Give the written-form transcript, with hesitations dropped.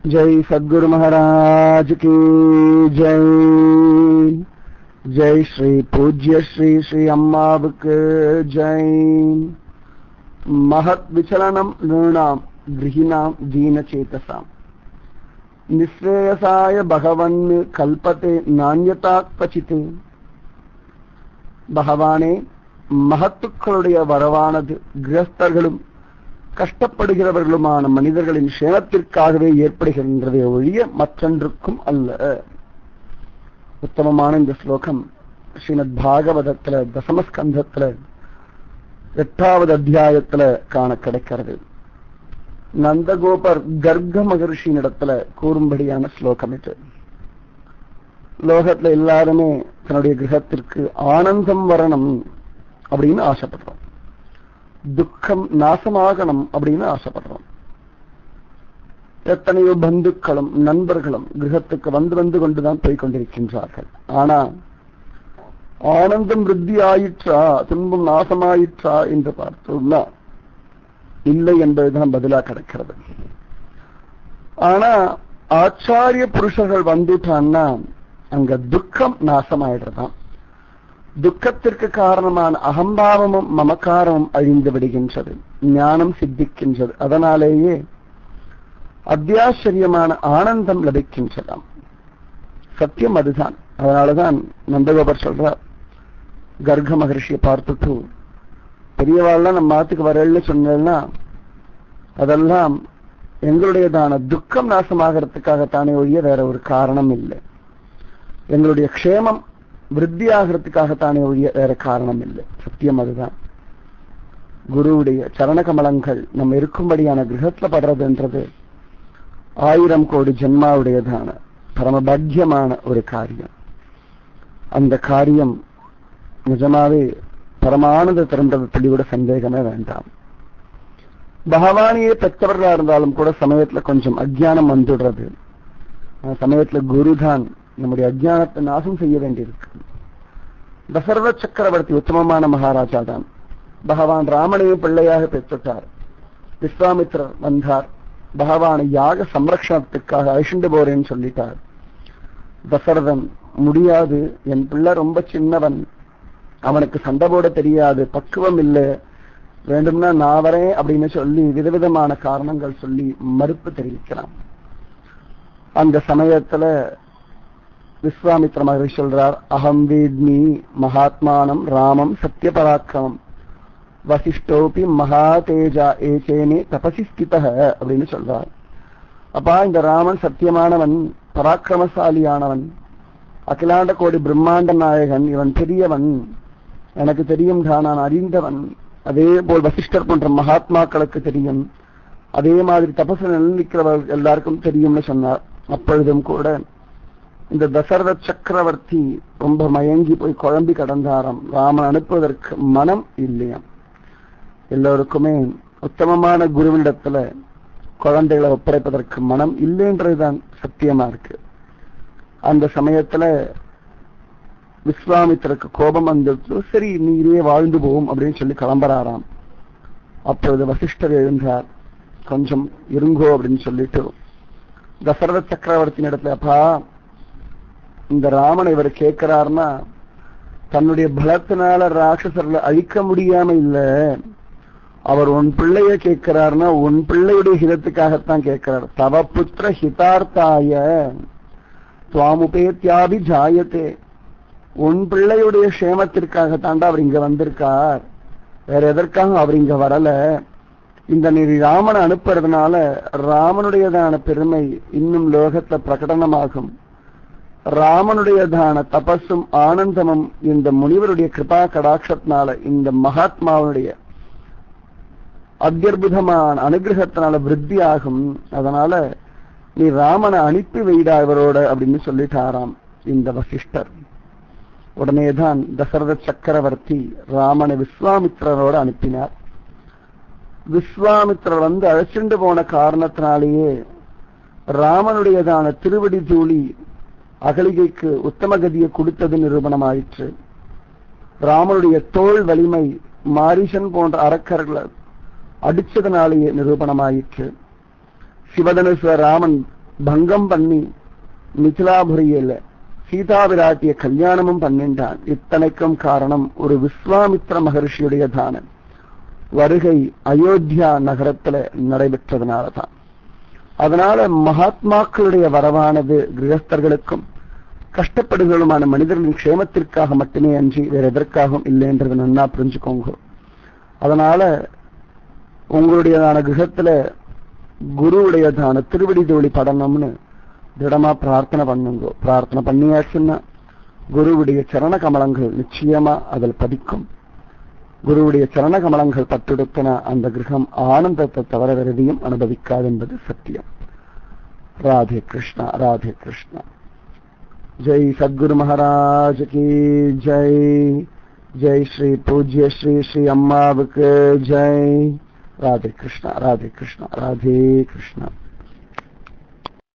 जय सद्गुरु महाराज की जय। जय श्री पूज्य श्री श्री अम्मावुक्कु जय। महत् विचलनम नृणाम गृहिणाम दीनचेतसाम निःश्रेयसाय भगवन् कल्पते नान्यता क्वचित्। பகவானே, மகத்துக்களுடைய வரவானது கிரஸ்தர்களும் கஷ்டப்படுகிறவர்களுமான மனிதர்களின் சேமத்திற்காகவே ஏற்படுகின்றதே ஒழிய மற்றொன்றுக்கும் அல்ல. உத்தமமான இந்த ஸ்லோகம் ஸ்ரீமத் பாகவதத்துல தசமஸ்கந்தத்துல 8வது அத்தியாயத்துல காண கிடைக்கிறது. நந்தகோபர் கர்க மகர்ஷியின் இடத்துல கூறும்படியான ஸ்லோகம் இது. லோகத்துல எல்லாருமே தன்னுடைய கிரகத்திற்கு ஆனந்தம் வரணும் அப்படின்னு ஆசைப்படுறோம், துக்கம் நாசமாகணும் அப்படின்னு ஆசைப்படுறோம். எத்தனையோ பந்துக்களும் நண்பர்களும் கிரகத்துக்கு வந்து வந்து கொண்டுதான் போய் கொண்டிருக்கின்றார்கள். ஆனா ஆனந்தம் விருத்தி ஆயிற்றா, துன்பம் நாசமாயிற்றா என்று பார்த்தோம்னா இல்லை என்பதுதான் பதிலா கிடைக்கிறது. ஆனா ஆச்சாரிய புருஷர்கள் வந்துட்டான்னா அங்க துக்கம் நாசமாயிடுறதாம். துக்கத்திற்கு காரணமான அகம்பாவமும் மமக்காரமும் அழிந்து விடுகின்றது, ஞானம் சித்திக்கின்றது. அதனாலேயே அத்தியாச்சரியமான ஆனந்தம் லபிக்கின்றதாம். சத்தியம் அதுதான். அதனாலதான் நந்தகோபர் சொல்றார், கர்க மகர்ஷியை பார்த்துட்டு, பெரியவாள்லாம் நம்ம மாத்துக்கு வரலன்னு சொன்னா அதெல்லாம் எங்களுடையதான துக்கம் நாசமாகறதுக்காகத்தானே ஒழிய வேற ஒரு காரணம் இல்லை. எங்களுடைய க்ஷேமம் விருத்தி ஆகிறதுக்காகத்தானே ஒழிய வேற காரணம் இல்லை. சத்தியம் அதுதான். குருவுடைய சரண கமலங்கள் நம்ம இருக்கும்படியான கிரகத்துல படுறதுன்றது 1000 கோடி ஜென்மாவுடையதான பரமபாக்கியமான ஒரு காரியம். அந்த காரியம் நிஜமாவே பரமானந்த திறந்ததை கூட சந்தேகமே வேண்டாம். பகவானியே பெற்றவர்களா இருந்தாலும் கூட சமயத்துல கொஞ்சம் அஜ்ஞானம் வந்துடுறது. சமயத்துல குருதான் நம்முடைய அஜ்ஞானத்தை நாசம் செய்ய வேண்டியிருக்கு. தசரத சக்கரவர்த்தி உத்தமமான மகாராஜா தான். பகவான் ராமனையும் பிள்ளையாக பெற்றுட்டார். விஸ்வாமித்திரர் வந்தார், பகவானை யாக சம்ரக்ஷணத்துக்காக அழிச்சுண்டு போறேன்னு சொல்லிட்டார். தசரதன், முடியாது, என் பிள்ளை ரொம்ப சின்னவன், அவனுக்கு சண்டை போட தெரியாது, பக்குவம் இல்லை, வேண்டும்னா நான் வரேன் அப்படின்னு சொல்லி விதவிதமான காரணங்கள் சொல்லி மறுப்பு தெரிவிக்கிறான். அந்த சமயத்துல விஸ்வாமித்ர மகரிஷி சொல்றார், அகம் வேத்மி மகாத்மானம் ராமம் சத்யபராக்கிரமம் வசிஷ்டோபி மகா தேஜா ஏச்சேனே தபசி ஸ்திதஹ அப்படின்னு சொல்றார். அப்பா, இந்த ராமன் சத்தியமானவன், பராக்கிரமசாலியானவன், அகிலாண்ட கோடி பிரம்மாண்ட நாயகன், இவன் பெரியவன், எனக்கு தெரியும், நான் அறிந்தவன். அதே போல் வசிஷ்டர் போன்ற மகாத்மாக்களுக்கு தெரியும், அதே மாதிரி தபசு நிலைக்கிறவர்கள் எல்லாருக்கும் தெரியும்னு சொன்னார். அப்பொழுதும் கூட இந்த தசரத சக்கரவர்த்தி ரொம்ப மயங்கி போய் குழம்பி கடந்தாராம். ராமன் அனுப்புவதற்கு மனம் இல்லையாம். எல்லோருக்குமே உத்தமமான குருவினிடத்துல குழந்தைகளை ஒப்படைப்பதற்கு மனம் இல்லைன்றதுதான் சத்தியமா இருக்கு. அந்த சமயத்துல விஸ்வாமித்திரருக்கு கோபம் வந்துட்டு, சரி நீரே வாழ்ந்து போவோம் அப்படின்னு சொல்லி கிளம்புறாராம். அப்பொழுது வசிஷ்டர் எழுந்தார், கொஞ்சம் இருங்கோ அப்படின்னு சொல்லிட்டு தசரத சக்கரவர்த்தியின் இடத்துல, அப்பா, இந்த ராமன் இவர் கேட்கிறார்னா தன்னுடைய பலத்தினால ராட்சசர்களை அழிக்க முடியாம இல்ல, அவர் உன் பிள்ளைய கேட்கிறார்னா உன் பிள்ளையுடைய ஹிதத்துக்காகத்தான் கேட்கிறார். தவ புத்திர ஹிதார்த்தாய துவாமுபேத்யாபி ஜாயத்தே, உன் பிள்ளையுடைய க்ஷேமத்திற்காக தாண்டா அவர் இங்க வந்திருக்கார், வேற எதற்காக அவர் இங்க வரல. இந்த நீர் ராமனை அனுப்புறதுனால ராமனுடையதான பெருமை இன்னும் லோகத்துல பிரகடனமாகும். ராமனுடையதான தபஸும் ஆனந்தமும் இந்த முனிவருடைய கிருபா கடாட்சத்தினால, இந்த மகாத்மாவுடைய அத்தியுதமான அனுகிரகத்தினால விருத்தி ஆகும். அதனால நீ ராமனை அனுப்பி வைடா இவரோட அப்படின்னு சொல்லிட்டாராம் இந்த வசிஷ்டர். உடனேதான் தசரத சக்கரவர்த்தி ராமனை விஸ்வாமித்திரரோட அனுப்பினார். விஸ்வாமித்திரர் வந்து அழைச்சிண்டு போன காரணத்தினாலேயே ராமனுடையதான திருவடி தூளி அகலிகைக்கு உத்தமகதியை கொடுத்தது நிரூபணமாயிற்று. ராமனுடைய தோல் வலிமை மாரீசன் போன்ற அரக்கர்களை அடிச்சதனாலேயே நிரூபணமாயிற்று. சிவதனுச ராமன் பங்கம் பண்ணி மிதிலாபுரியில சீதா விராட்டிய கல்யாணமும் பண்ணின்றான். இத்தனைக்கும் காரணம் ஒரு விஸ்வாமித்ர மகர்ஷியுடைய தான வருகை அயோத்தியா நகரத்துல நடைபெற்றதுனாலதான். அதனால மகாத்மாக்களுடைய வரவானது கிரகஸ்தர்களுக்கும் கஷ்டப்படுகளுமான மனிதர்களின் க்ஷேமத்திற்காக மட்டுமே அன்றி வேற எதற்காகவும் இல்லைன்றது நன்னா புரிஞ்சுக்கோங்க. அதனால உங்களுடையதான கிரகத்துல குருவுடையதான திருவடி தோழி படணும்னு திடமா பிரார்த்தனை பண்ணுங்க. பிரார்த்தனை பண்ணியாச்சுன்னா குருவுடைய சரண கமலங்கள் நிச்சயமா அதில் பதிக்கும். குருவுடைய சரண கமலங்கள் பட்டெடுத்தன அந்த கிரகம் ஆனந்தத்தை தவிர வேறதையும் அனுபவிக்காது என்பது சத்தியம். ராதே கிருஷ்ணா, ராதே கிருஷ்ணா. ஜெய் சத்குரு மகாராஜ் கி ஜெய். ஜெய் ஸ்ரீ பூஜ்ய ஸ்ரீ ஸ்ரீ அம்மாவுக்கு ஜெய். ராதே கிருஷ்ணா, ராதே கிருஷ்ணா, ராதே கிருஷ்ணா.